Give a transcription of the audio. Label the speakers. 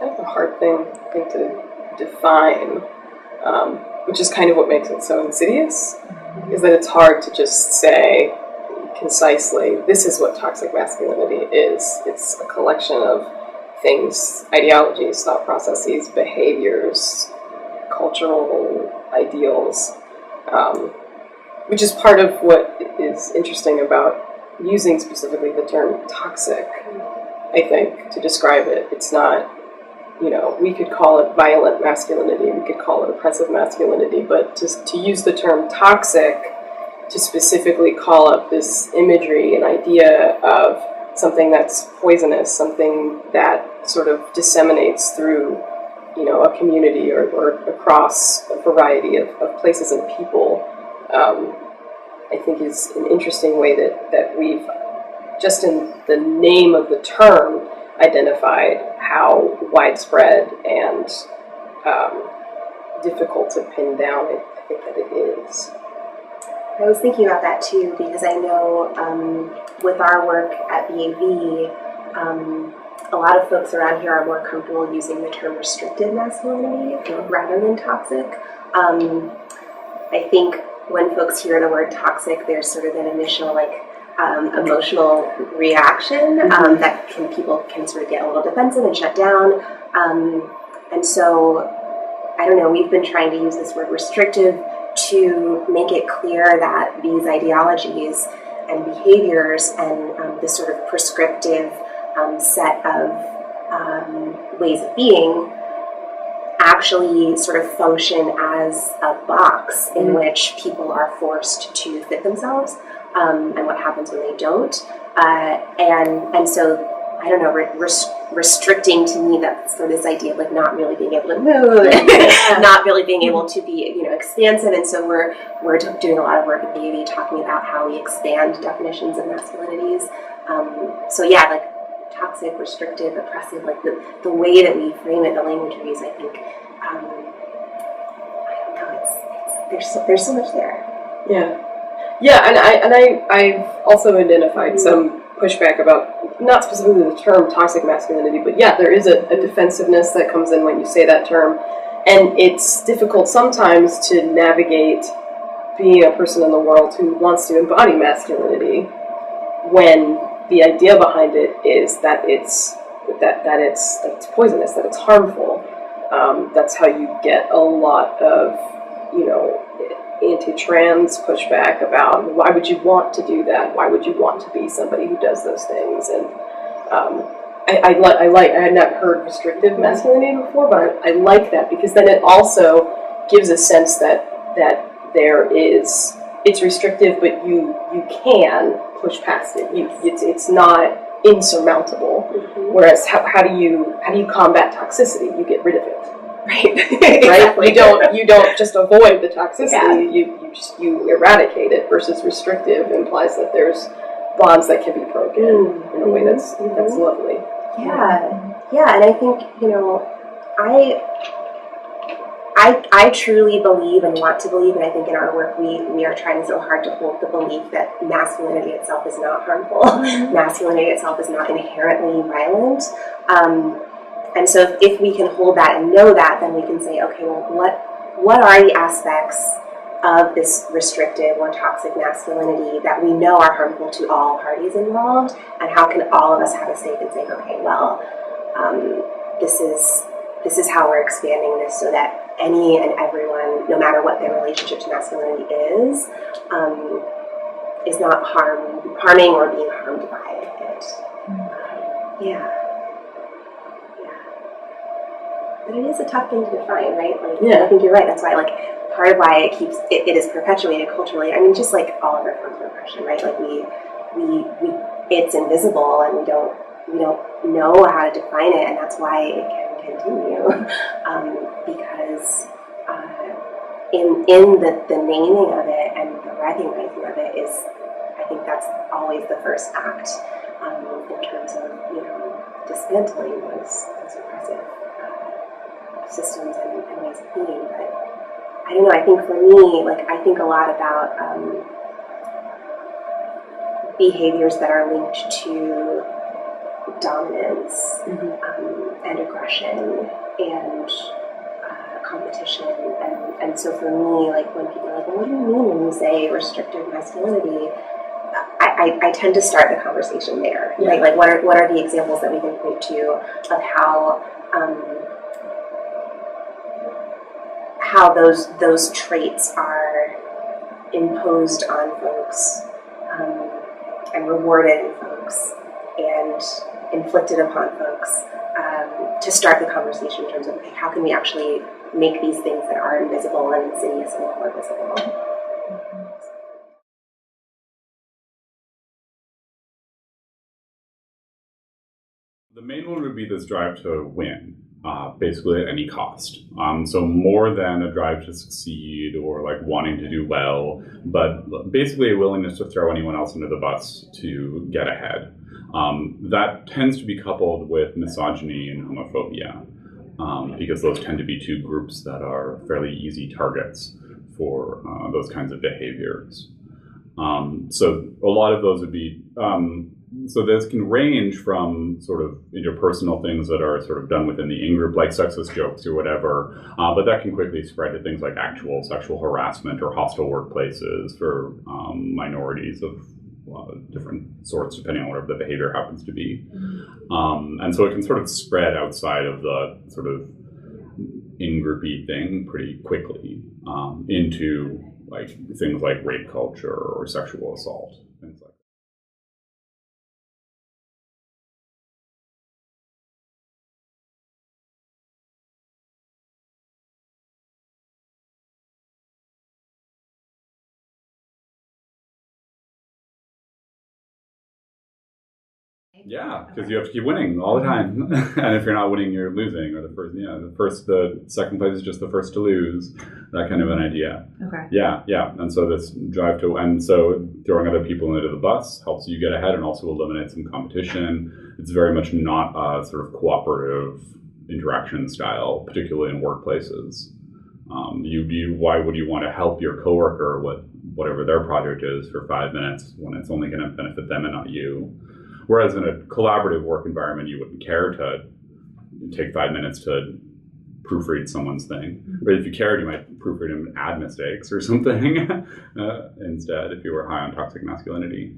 Speaker 1: kind of a hard thing, I think, to define, which is kind of what makes it so insidious, is that it's hard to just say concisely, this is what toxic masculinity is. It's a collection of things, ideologies, thought processes, behaviors, cultural ideals, which is part of what is interesting about using specifically the term toxic, I think, to describe it. It's not, we could call it violent masculinity, we could call it oppressive masculinity, but to use the term toxic to specifically call up this imagery and idea of something that's poisonous, something that sort of disseminates through, a community or across a variety of places and people, I think is an interesting way that we've, just in the name of the term, identified how widespread and difficult to pin down I think that it is.
Speaker 2: I was thinking about that too, because I know with our work at BAV, a lot of folks around here are more comfortable using the term restricted masculinity rather than toxic. I think when folks hear the word toxic, there's sort of an initial emotional reaction that people can sort of get a little defensive and shut down. And so, I don't know, we've been trying to use this word restrictive to make it clear that these ideologies and behaviors and this sort of prescriptive set of ways of being actually sort of function as a box in which people are forced to fit themselves, and what happens when they don't. And so, I don't know, restricting to me, that's sort of this idea of not really being able to move, and not really being able to be, expansive. And so we're doing a lot of work at BAV talking about how we expand definitions of masculinities. So yeah, toxic, restrictive, oppressive, the way that we frame it, the language we use, I think, I don't know, there's so much there.
Speaker 1: Yeah, and I've also identified some pushback about not specifically the term toxic masculinity, but yeah, there is a defensiveness that comes in when you say that term, and it's difficult sometimes to navigate being a person in the world who wants to embody masculinity when the idea behind it is that it's poisonous, that it's harmful. That's how you get a lot of, anti-trans pushback about why would you want to do that? Why would you want to be somebody who does those things? And I had not heard restrictive masculinity before, but I like that because then it also gives a sense that it's restrictive, but you can push past it. It's not insurmountable. Whereas how do you combat toxicity? You get rid of it. Right.
Speaker 2: Exactly.
Speaker 1: You don't just avoid the toxicity. You eradicate it. Versus restrictive implies that there's bonds that can be broken in a way that's lovely.
Speaker 2: Yeah, and I think I truly believe and want to believe, and I think in our work we are trying so hard to hold the belief that masculinity itself is not harmful. Masculinity itself is not inherently violent. And so if we can hold that and know that, then we can say, okay, well, what are the aspects of this restrictive or toxic masculinity that we know are harmful to all parties involved, and how can all of us have a stake and say, okay, well, this is how we're expanding this so that any and everyone, no matter what their relationship to masculinity is not harming or being harmed by it. But it is a tough thing to define, right? I think you're right. That's why, part of why it is perpetuated culturally. I mean, just like all of our forms of oppression, right? We it's invisible, and we don't know how to define it, and that's why it can continue. Because in the naming of it and the recognizing of it is, I think that's always the first act in terms of dismantling those oppressive systems and ways of being. But I don't know, I think for me, I think a lot about behaviors that are linked to dominance and aggression and competition. And so for me, like when people are like, well, what do you mean when you say restrictive masculinity? I tend to start the conversation there. Yeah. Right? Like what are the examples that we can point to of how those traits are imposed on folks and rewarded in folks and inflicted upon folks, to start the conversation in terms of, okay, how can we actually make these things that are invisible and insidious and more visible?
Speaker 3: The main one would be this drive to win, basically at any cost. So more than a drive to succeed or like wanting to do well, but basically a willingness to throw anyone else under the bus to get ahead. That tends to be coupled with misogyny and homophobia, because those tend to be two groups that are fairly easy targets for those kinds of behaviors. So a lot of those would be, so this can range from sort of interpersonal things that are sort of done within the in-group, like sexist jokes or whatever, but that can quickly spread to things like actual sexual harassment or hostile workplaces for minorities of different sorts, depending on whatever the behavior happens to be. And so it can sort of spread outside of the sort of in-groupy thing pretty quickly into like things like rape culture or sexual assault, things like that. Yeah, because you have to keep winning all the time, and if you're not winning, you're losing. Or the second place is just the first to lose. That kind of an idea.
Speaker 4: Okay.
Speaker 3: Yeah. And so this drive to, and so throwing other people into the bus helps you get ahead, and also eliminates some competition. It's very much not a sort of cooperative interaction style, particularly in workplaces. Why would you want to help your coworker with whatever their project is for 5 minutes when it's only going to benefit them and not you? Whereas in a collaborative work environment, you wouldn't care to take 5 minutes to proofread someone's thing. But if you cared, you might proofread and add mistakes or something instead, if you were high on toxic masculinity.